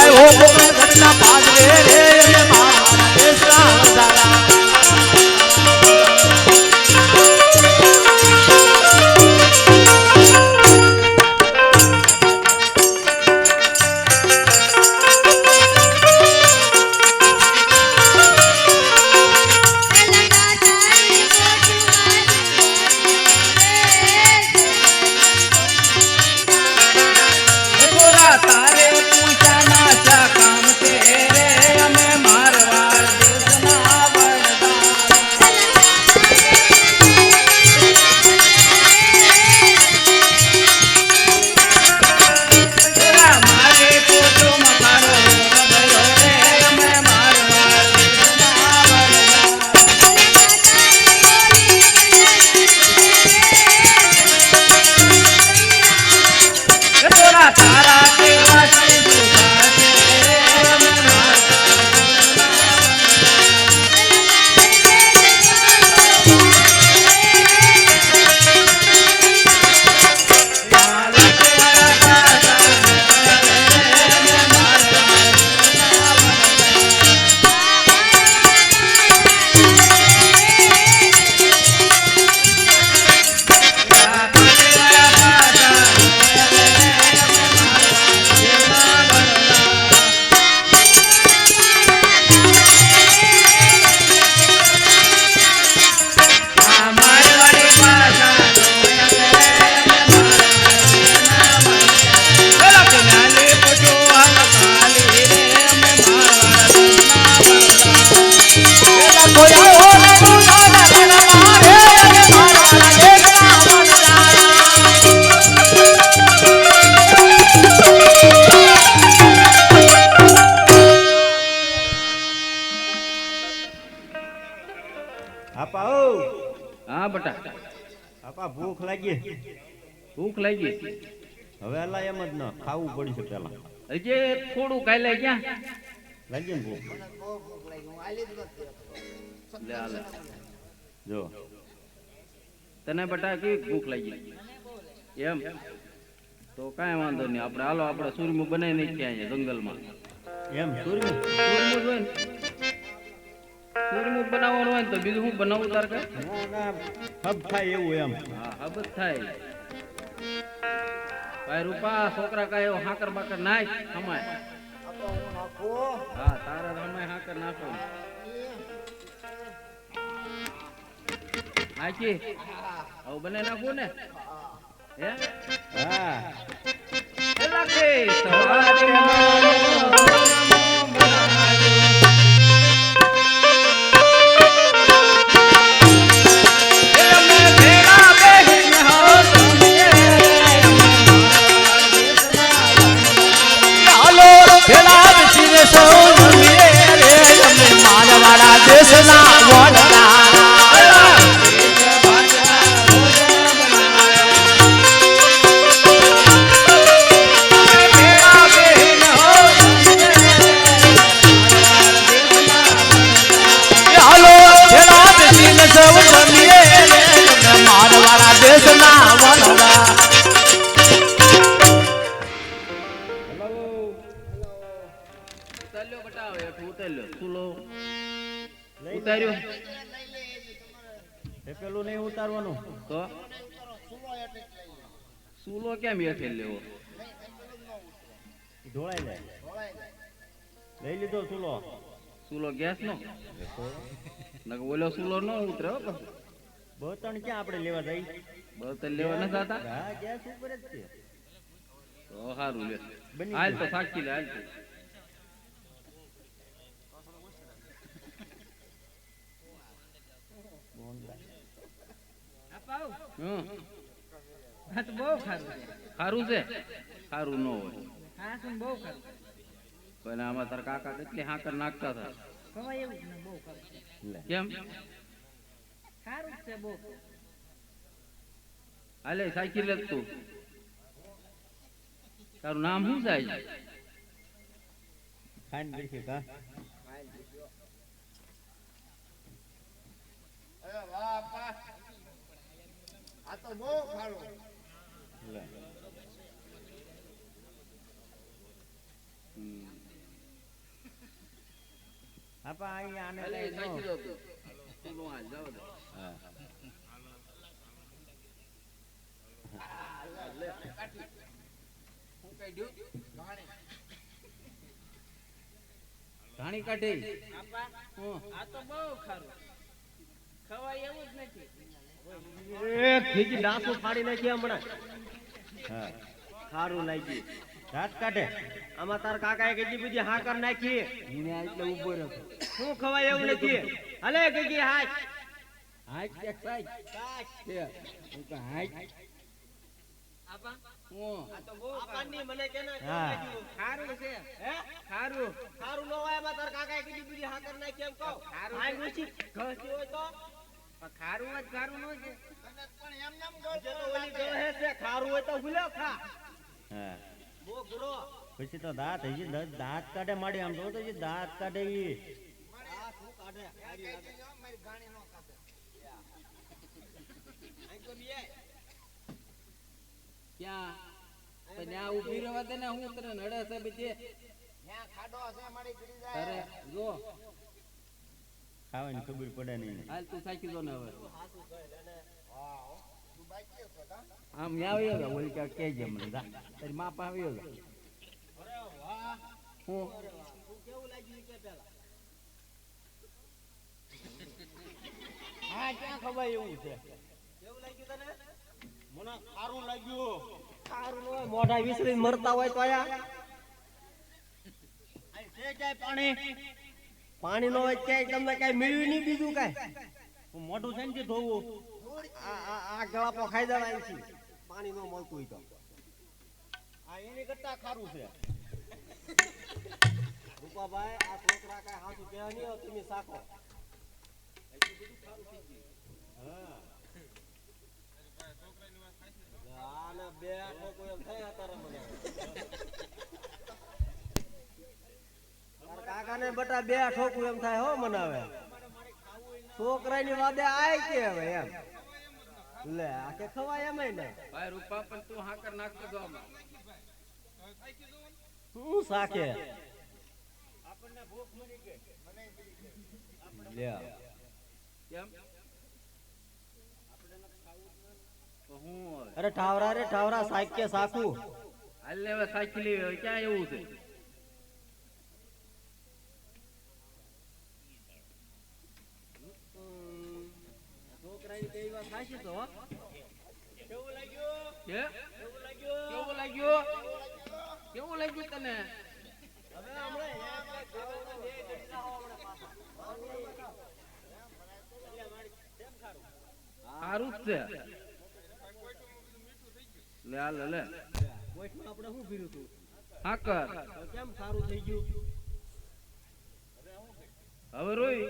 આવ્યો મોકલ ઘરના પાદરે રે અમે મારા દેશના વધારા ભૂખ લાગી હવે અલા એમ જ ન ખાવું પડશે પેલા હજી થોડું કાલે ક્યાં લાગી ને ભૂખ જો તને બટા કેવી ભૂખ લાગી એમ તો કાંઈ વાંધો નહીં આપણે હાલો આપણે સુરમું બનાવી નહીં ત્યાં જંગલમાં એમ સુરમું બનાવવાનું હોય ને તો બીજું હું બનાવું તાર કે હબ થાય એવું એમ હા હબ જ થાય ભાઈ રૂપા છોકરા કાંઈ એવો હાકર બાકર નાખ હમાય હા તારે હમાય હાકર નાખો નાખી હવે બને નાખવું ને હે હા લાગે સવારે મારવાડા દેશના વડલા મારવાડા દેશના વડલા ઉતાર્યો પેલું નહીં ઉતારવાનું તો સૂલો કેમ હેઠે લેવો ઢોળાઈ જાય લઈ લીધો સૂલો ગેસ નો ઓલો સૂલો નો ઉતરે બર્તન ક્યાં આપણે લેવા જઈ બર્તન લેવા નથી જતા હા ગેસ ઉપર જ છે તો સારું લે હાલ તો સાક્ષી લે હાલ તો ખારું છે ખારું ન હોય પણ આમાં તાર કાકા કેટલી હાકર નાખતા હતા કેમ હાલે સાયકલ જ તું તારું નામ શું થાય ખાંડ દેખે કા આ તો બહુ ખારો આપા અહીંયા આને એટલે એ કઈ સાચી નો. દો તું. તું નો હાલ, જાઓ દે. હા. હું કઈ દ્યો? ઘાણી કાઢી. હું. આ તો બહુ ખારું ખવાય એવું જ નથી ખીજી ડાસુ ફાડી નાખી હમણાં હા. સારું લાગી દાંત કાઢે. આમાં તાર કાકાએ કેટલી બધી હાકર નાખી એને એટલે ઉભો રહ્યો. શું ખવાય એવું નથી હલે ગઈ હાથ હાચ કે સાચ? કે હું કે હાચ. આપા હું. આ તો બહુ આપણને મને કેના કેવું હા. લાગ્યું? ખારું છે હે ખારું સારું ન હોય એમાં તાર કાકાએ કેટલી બધી હાકર નાખી એમ કહો સારું હાય ઓછી ઘસી હોય તો પણ ખારું જ ખારું નો છે પણ એમ નેમ જે તો ઓલી ગળે છે ખારું હોય તો ભૂલે ખા હા. બો ગુરો પછી તો દાંત હજી દાંત કાઢે માડી આમ તો હજી દાંત કાઢે ઈ. આ શું કાઢે હારી લાગે. મારી ગાણી નો કાપે આઈ તો બી આય. ક્યાં? પણ ત્યાં ઊભી રહેવા દે ને, હું તને નડે છે બધી. ત્યાં ખાડો હશે મારી ગળી જાય તારે જો ખાવાની ખબર પડે નહીં. હાલ તું સાચી દો ને હવે. હા હો. તું બાકી છો કા આમ ન્યા આવ્યો જા, ઓલી ક્યાં કહેજે મને જા. તારી મા પાસે આવ્યો જા. હું કેવું લાગ્યું ઈ કે પેલા હા ક્યાં ખવાય એવું છે. કેવું લાગ્યું તને મને સારું લાગ્યું સારું ન હોય મોઢા વિસરીને મરતા હોય તો આયા અહીં છે ક્યાંય પાણી પાણી નો હોય ક્યાંય તમને કઈ મળ્યું નહીં બીજું કઈ મોઢું છે ને જે ધોવું. આ ગળાપો ખાઈ દેવાય છે પાણી નો મળતું હોય તો આ એની કરતા ખારું છે. રૂપાભાઈ આ છોકરા કઈ હાથું કહેવા નહીં હોય તમે સાખો આને બે ઠોકો એમ થાય અત્યારે મને તારા કાકાને બટા બે ઠોકું એમ થાય હો મને હવે છોકરાની વાદે આય કે હવે એમ લે આ કે ખવાય એમાંય નહીં ભાઈ રૂપા પણ તું હાકર નાખતો જો આમાં. શું સાકે લે કેમ? તો હું હવે. અરે ઠાવરા સાક કે સાકુ હાલ ને હવે સાચી લેવી હવે ક્યાં એવું છે? છોકરાની કઈ વાત સાચી તો હો. કેવું લાગ્યું કે? કેવું લાગ્યું કેવું લાગ્યું? કેવું લાગ્યું તને? હવે હમણાં યાદ રાખ, ગાવાના બે ગઢડા હો હમણાં પાછા. સારું જ છે. લે હાલ લે કોઈકમાં આપણે શું કર્યું તું હાકર. તો કેમ સારું થઈ ગયું હવે રોઈ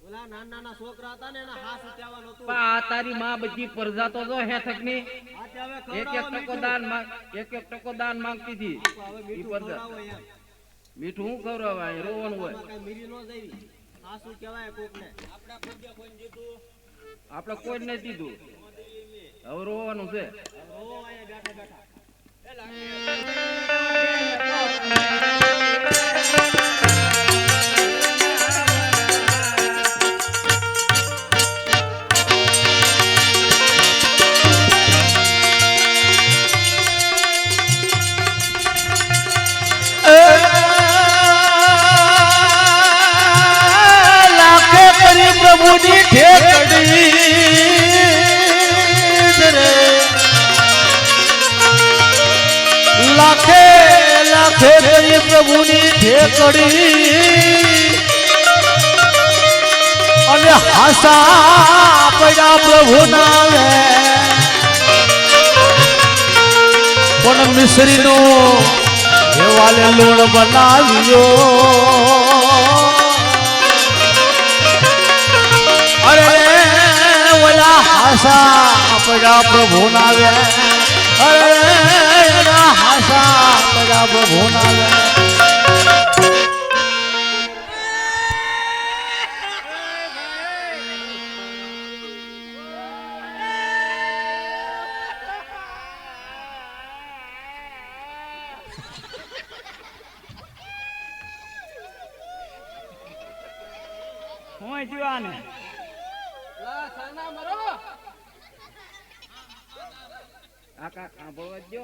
ઓલા નાના છોકરા હતા ને એના હાથ ઉઠાવવાનું હતું પા આ તારી માં બધી પરજા તો જો હેઠકની આજે હવે એક ખવડાવો ટકો મીઠું. દાન માંગ, એક ટકો દાન માંગતી હતી. હવે ઈ મીઠું પરજા. ખવડાવો એમ. મીઠું હું ખવડાવાય રોવાનું હોય. આમાં કાંઈ મીરી ન જાવી. હાસુ કહેવાય કોકને. આપણે કોઈ નથી દીધું, હવે રોવાનું છે. હવે રોવો અહીંયા બેઠા બેઠા. લાખે કરી પ્રભુની ઠેકડી રે. લાખે લાખે કરી પ્રભુની ઠેકડી અને હાસા પડ્યા પ્રભુના રે. પણ મિશ્રીનો એવાલે લોણ બનાવ્યો. અરે ઓલા હાસા પડ્યા પ્રભુ નાવે. અરે હાસા પડ્યા પ્રભુ નાવે. હું છું આને લા સાના મરો આ કાક સાંભળવા જ જો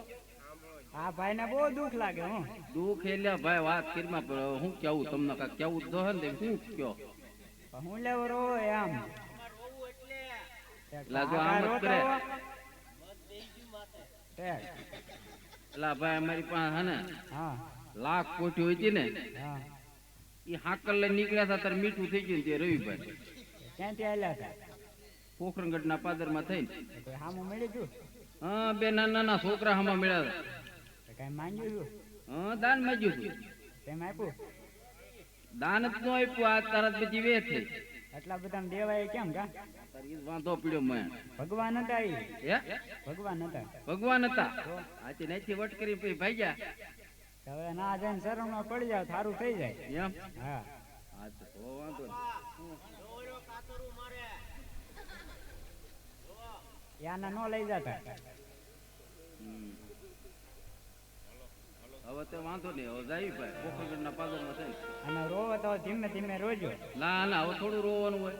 આ ભાઈ ને બહુ દુઃખ લાગે હું દુઃખ એટલે ભાઈ વાત કરીમાં પણ હું કેવું તમને કાક કેવું તો હે ને તે શું કયો હું લેવો રો આમ લા જો આમ જ કરે ઠેક. લા ભાઈ અમારી પાસે હે ને હા લાખ કોઠી હોય હતી ને હા એ હાકર લઈને નીકળ્યા હતા ત્યારે મીઠું થઈ ગયું ને તે રવિભાઈ ક્યાંથી આવેલા હતા પોખરણગઢના પાદરમાં થઈને કોઈ હામું મળી ગયું હા બે નાના નાના છોકરા હમણાં મળ્યા હતા. તો કઈ માંગ્યું છું હા દાન માંગ્યું હતું તેમ આપ્યું દાન જ ન આપ્યું આ તરત બધી વે થઈ એટલા બધા દેવાય કેમ કા તારી ઈ જ વાંધો પડ્યો મેં ભગવાન હતા ઈ હે ભગવાન હતા ભગવાન હતા આથી નાથી વટ કરી પછી ભાગ્યા તો હવે ના જઈને શરણમાં પડી જાવ સારું થઈ જાય એમ હા હા તો વાંધો યાના નો લઈ જતા નહીં. હવે તો વાંધો નહીં હવે જાય ભાઈ પોખરગઢના પાદરમાં થઈને અને રોવો તો ધીમે ધીમે રોજો ના ના હવે થોડું રોવાનું હોય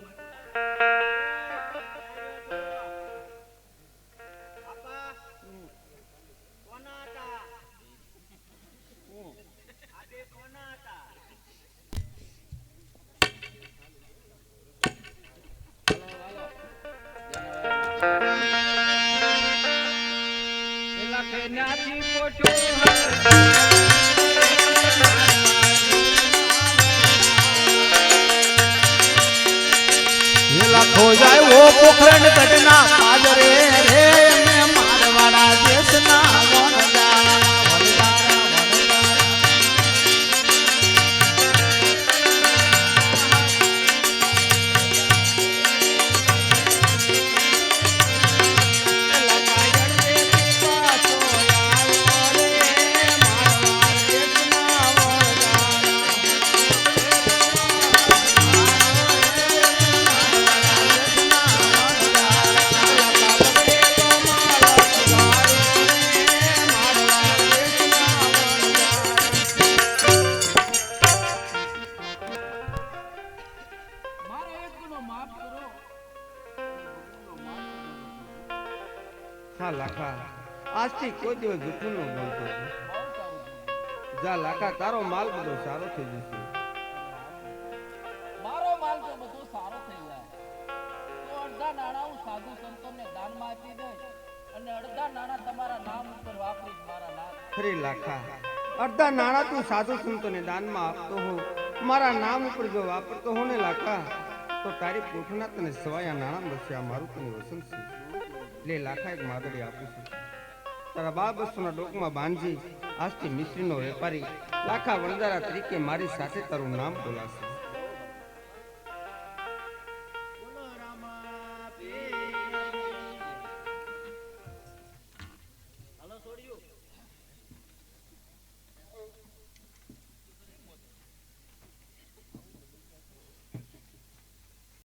લાખો જાય ઓ પોખરણ ઘટના પાદરે રે અમે મારવાડા દેશના વનદારા મારો એક ગુનો માફ કરો હા લાખા આજથી કોઈ દિવસ જૂઠું ન બોલતો જા લાખા તારો માલ બધો સારો થઈ જશે મારો માલ તો બધો સારો થઈ જાય તો અડધા નાણાં હું સાધુ સંતોને દાનમાં આપી દઈશ અને અડધા નાણાં તમારા નામ ઉપર વાપરીશ મારા નામ ખરી લાખા અડધા નાણાં તું સાધુ સંતોને દાનમાં આપતો હો મારા નામ ઉપર જો વાપરતો હો ને લાખા તો તારી પોઠના તને સવાયા નાણાં બસે આ મારું તને વસન છે લે લાખા એક માદડી આપું છું તારા બા બસોના ડોકમાં બાંધી આજથી મિશ્રીનો વેપારી લાખા વણદારા તરીકે મારી સાથે તારું નામ બોલાશે